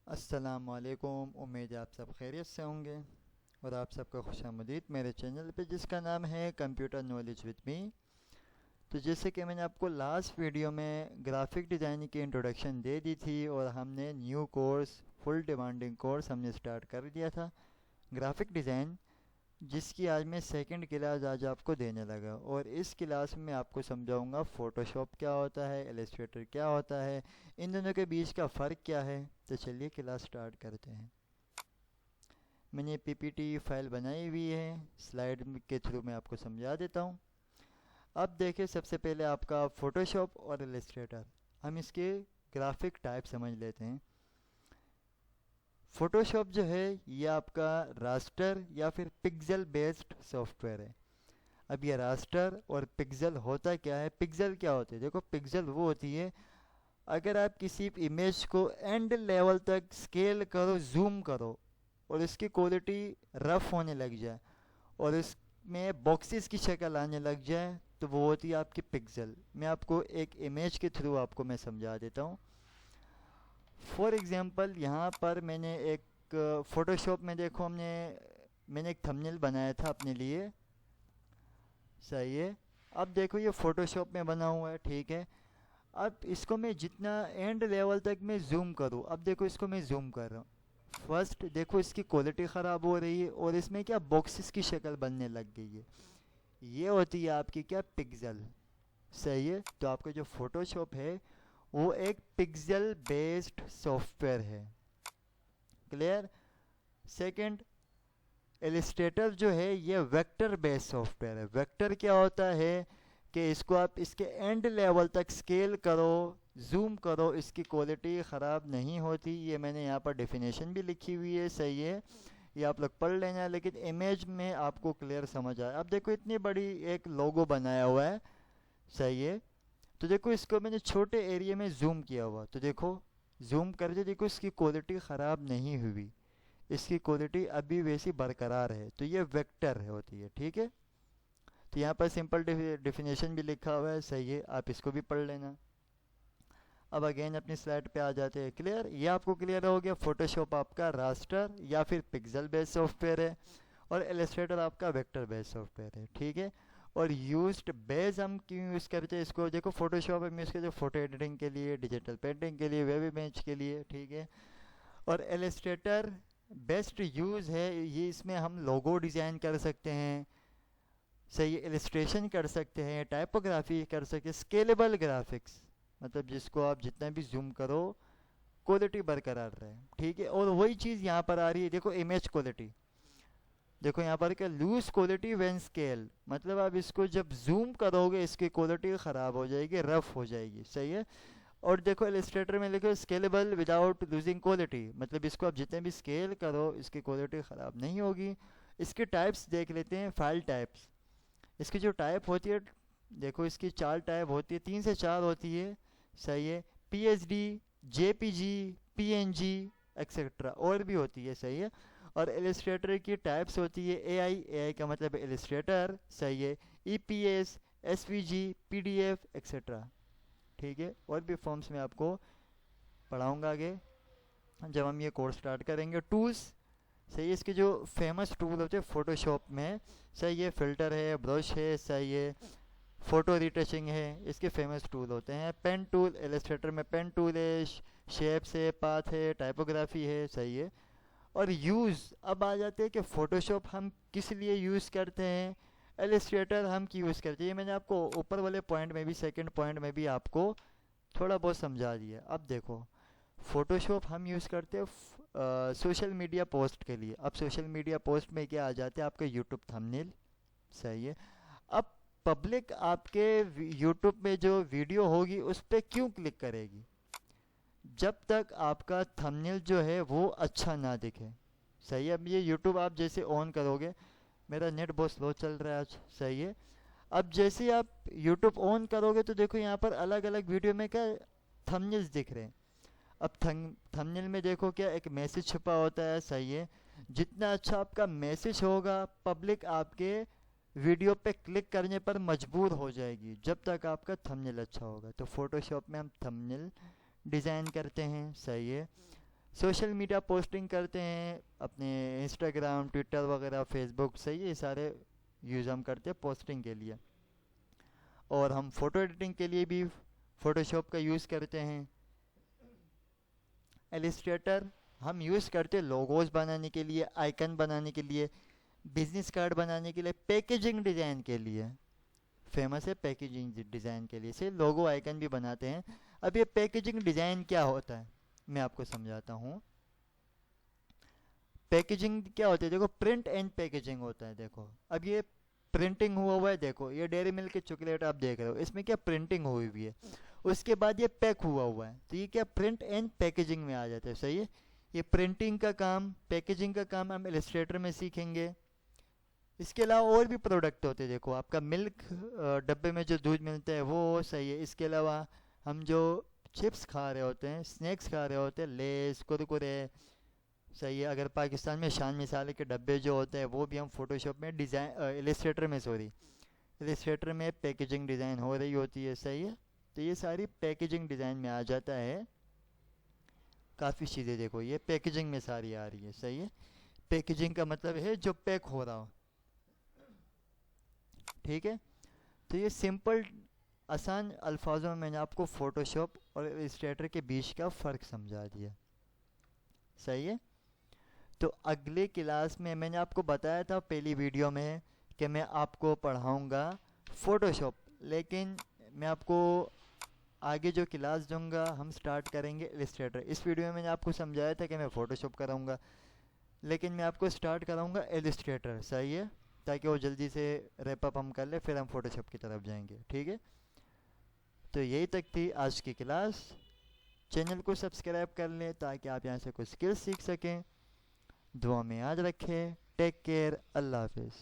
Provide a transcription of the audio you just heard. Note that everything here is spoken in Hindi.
अस्सलामुअलैकुम। उम्मीद है आप सब खैरियत से होंगे और आप सबका खुशामदीद मेरे चैनल पे जिसका नाम है कंप्यूटर नॉलेज विद मी। तो जैसे कि मैंने आपको लास्ट वीडियो में ग्राफिक डिज़ाइनिंग की इंट्रोडक्शन दे दी थी और हमने new course full demanding course हमने स्टार्ट कर दिया था ग्राफिक डिज़ाइन, जिसकी आज मैं सेकंड क्लास आज आपको देने लगा। और इस क्लास में आपको समझाऊंगा फ़ोटोशॉप क्या होता है, इलस्ट्रेटर क्या होता है, इन दोनों के बीच का फ़र्क क्या है। तो चलिए क्लास स्टार्ट करते हैं। मैंने पीपीटी फाइल बनाई हुई है, स्लाइड के थ्रू मैं आपको समझा देता हूँ। अब देखिए, सबसे पहले आपका फ़ोटोशॉप और इलस्ट्रेटर, हम इसके ग्राफिक टाइप समझ लेते हैं। फ़ोटोशॉप जो है ये आपका रास्टर या फिर पिक्सल बेस्ड सॉफ्टवेयर है। अब ये रास्टर और पिक्सल होता क्या है, पिक्सल क्या होते हैं, देखो पिक्सल वो होती है अगर आप किसी इमेज को एंड लेवल तक स्केल करो, जूम करो और इसकी क्वालिटी रफ होने लग जाए और इसमें बॉक्सेस की शक्ल आने लग जाए, तो वो होती है आपकी पिक्सल। मैं आपको एक इमेज के थ्रू आपको मैं समझा देता हूँ। फॉर एग्जांपल यहाँ पर मैंने एक फ़ोटोशॉप में देखो मैंने एक थंबनेल बनाया था अपने लिए, सही है। अब देखो ये फ़ोटोशॉप में बना हुआ है, ठीक है। अब इसको मैं जितना एंड लेवल तक मैं जूम करूँ, अब देखो इसको मैं जूम कर रहा हूँ, फर्स्ट देखो इसकी क्वालिटी ख़राब हो रही है और इसमें क्या बॉक्सेस की शक्ल बनने लग गई है। ये होती है आपकी क्या, पिक्सल, सही है। तो आपका जो फ़ोटोशॉप है वो एक पिक्सल बेस्ड सॉफ्टवेयर है, क्लियर। सेकंड, इलस्ट्रेटर जो है ये वेक्टर बेस्ड सॉफ्टवेयर है। वेक्टर क्या होता है कि इसको आप इसके एंड लेवल तक स्केल करो, जूम करो, इसकी क्वालिटी ख़राब नहीं होती। ये मैंने यहाँ पर डेफिनेशन भी लिखी हुई है, सही है, ये आप लोग पढ़ लेना, लेकिन इमेज में आपको क्लियर समझ आए। अब देखो इतनी बड़ी एक लोगो बनाया हुआ है, सही है। तो देखो इसको मैंने छोटे एरिया में जूम किया हुआ, तो देखो जूम करके देखो इसकी क्वालिटी ख़राब नहीं हुई, इसकी क्वालिटी अभी वैसी बरकरार है। तो ये वेक्टर है होती है, ठीक है। तो यहाँ पर सिंपल डेफिनेशन भी लिखा हुआ है, सही है, आप इसको भी पढ़ लेना। अब अगेन अपनी स्लाइड पे आ जाते हैं, क्लियर। ये आपको क्लियर हो गया, फोटोशॉप आपका रास्टर या फिर पिक्सल बेस्ड सॉफ्टवेयर है और इलस्ट्रेटर आपका वेक्टर बेस्ड सॉफ्टवेयर है, ठीक है। और यूज्ड बेस हम क्यों यूज़ करते हैं इसको, देखो फोटोशॉप हम यूज़ करते हैं फोटो एडिटिंग के लिए, डिजिटल पेंटिंग के लिए, वेब इमेज के लिए, ठीक है। और इलस्ट्रेटर बेस्ट यूज़ है ये, इसमें हम लोगो डिज़ाइन कर सकते हैं, सही, इलस्ट्रेशन कर सकते हैं, टाइपोग्राफी कर सकते हैं, स्केलेबल ग्राफिक्स, मतलब जिसको आप जितना भी जूम करो क्वालिटी बरकरार रहे, ठीक है। और वही चीज़ यहाँ पर आ रही है, देखो इमेज क्वालिटी, देखो यहाँ पर क्या, लूज क्वालिटी व्हेन स्केल, मतलब आप इसको जब जूम करोगे इसकी क्वालिटी ख़राब हो जाएगी, रफ हो जाएगी, सही है। और देखो इलस्ट्रेटर में लिखो स्केलेबल विदाउट लूजिंग क्वालिटी, मतलब इसको आप जितने भी स्केल करो इसकी क्वालिटी ख़राब नहीं होगी। इसके टाइप्स देख लेते हैं, फाइल टाइप्स। इसकी जो टाइप होती है, देखो इसकी चार टाइप होती है, 3 से 4 होती है, सही है। पीएचडी, जेपीजी, पीएनजी एक्सेट्रा और भी होती है, सही है। और इलस्ट्रेटर की टाइप्स होती है एआई, एआई का मतलब है इलस्ट्रेटर, सही है, ईपीएस, एसवीजी, पीडीएफ एक्सेट्रा, ठीक है। और भी फॉर्म्स में आपको पढ़ाऊंगा आगे जब हम ये कोर्स स्टार्ट करेंगे। टूल्स, सही है, इसके जो फेमस टूल होते हैं फोटोशॉप में, सही है, फिल्टर है, ब्रश है, सही है, फोटो रिटचिंग है, इसके फेमस टूल होते हैं। पेन टूल, इलस्ट्रेटर में पेन टूल है, शेप्स है, पाथ है, टाइपोग्राफी है, सही है। और यूज़, अब आ जाते हैं कि फ़ोटोशॉप हम किस लिए यूज़ करते हैं, इलस्ट्रेटर हम क्यों यूज़ करते हैं। ये मैंने आपको ऊपर वाले पॉइंट में भी, सेकंड पॉइंट में भी आपको थोड़ा बहुत समझा दिया। अब देखो फ़ोटोशॉप हम यूज़ करते हैं सोशल मीडिया पोस्ट के लिए। अब सोशल मीडिया पोस्ट में क्या आ जाते हैं, आपके यूट्यूब थंबनेल, सही है। अब पब्लिक आपके यूट्यूब में जो वीडियो होगी उस पर क्यों क्लिक करेगी, जब तक आपका थंबनेल जो है वो अच्छा ना दिखे, सही है। अब ये यूट्यूब आप जैसे ऑन करोगे, मेरा नेट बहुत स्लो चल रहा है आज, सही है। अब जैसे ही आप यूट्यूब ऑन करोगे तो देखो यहाँ पर अलग अलग वीडियो में क्या थंबनेल्स दिख रहे हैं। अब थंबनेल में देखो क्या एक मैसेज छुपा होता है, सही है। जितना अच्छा आपका मैसेज होगा, पब्लिक आपके वीडियो पे क्लिक करने पर मजबूर हो जाएगी, जब तक आपका थंबनेल अच्छा होगा। तो फोटोशॉप में हम थंबनेल डिज़ाइन करते हैं, सही है। सोशल मीडिया पोस्टिंग करते हैं अपने इंस्टाग्राम, ट्विटर वगैरह, फेसबुक से, ये सारे यूज़ हम करते हैं पोस्टिंग के लिए। और हम फ़ोटो एडिटिंग के लिए भी फ़ोटोशॉप का यूज़ करते हैं। एलिस्ट्रेटर हम यूज़ करते हैं लोगोज बनाने के लिए, आइकन बनाने के लिए, बिजनेस कार्ड बनाने के लिए, पैकेजिंग डिज़ाइन के लिए। फेमस है पैकेजिंग डिज़ाइन के लिए, से लोगो आइकन भी बनाते हैं। अब ये पैकेजिंग डिज़ाइन क्या होता है मैं आपको समझाता हूँ। पैकेजिंग क्या होती है, देखो प्रिंट एंड पैकेजिंग होता है। देखो अब ये प्रिंटिंग हुआ है, देखो ये डेयरी मिल्क की चॉकलेट आप देख रहे हो, इसमें क्या प्रिंटिंग हुई हुई है। उसके बाद ये पैक हुआ है, तो ये क्या प्रिंट एंड पैकेजिंग में आ जाता है। सही है। ये प्रिंटिंग का काम, पैकेजिंग का काम हम इलस्ट्रेटर में सीखेंगे। इसके अलावा और भी प्रोडक्ट होते हैं, देखो आपका मिल्क डब्बे में जो दूध मिलता है वो सही है। इसके अलावा हम जो चिप्स खा रहे होते हैं, स्नैक्स खा रहे होते हैं, लेस, कुरकुरे, सही है। अगर पाकिस्तान में शान मिसाले के डब्बे जो होते हैं वो भी हम फोटोशॉप में डिज़ाइन, इलस्ट्रेटर में, सॉरी, इलस्ट्रेटर में पैकेजिंग डिज़ाइन हो रही होती है। सही है। तो ये सारी पैकेजिंग डिज़ाइन में आ जाता है। काफ़ी चीज़ें देखो ये पैकेजिंग में सारी आ रही है। सही है। पैकेजिंग का मतलब है जो पैक हो रहा हो। ठीक है। तो ये सिंपल आसान अल्फाजों में मैंने आपको फ़ोटोशॉप और इलस्ट्रेटर के बीच का फ़र्क समझा दिया। सही है। तो अगले क्लास में मैंने आपको बताया था पहली वीडियो में कि मैं आपको पढ़ाऊँगा फ़ोटोशॉप, लेकिन मैं आपको आगे जो क्लास दूंगा हम स्टार्ट करेंगे इलस्ट्रेटर। इस वीडियो में मैंने आपको समझाया था कि मैं फ़ोटोशॉप कराऊंगा, लेकिन मैं आपको स्टार्ट कराऊंगा इलस्ट्रेटर। सही है। ताकि वो जल्दी से रैप अप हम कर ले, फिर हम फ़ोटोशॉप की तरफ जाएंगे। ठीक है। तो यही तक थी आज की क्लास। चैनल को सब्सक्राइब कर लें ताकि आप यहाँ से कुछ स्किल्स सीख सकें। दुआ में याद रखें। Take care. अल्लाह हाफिज़।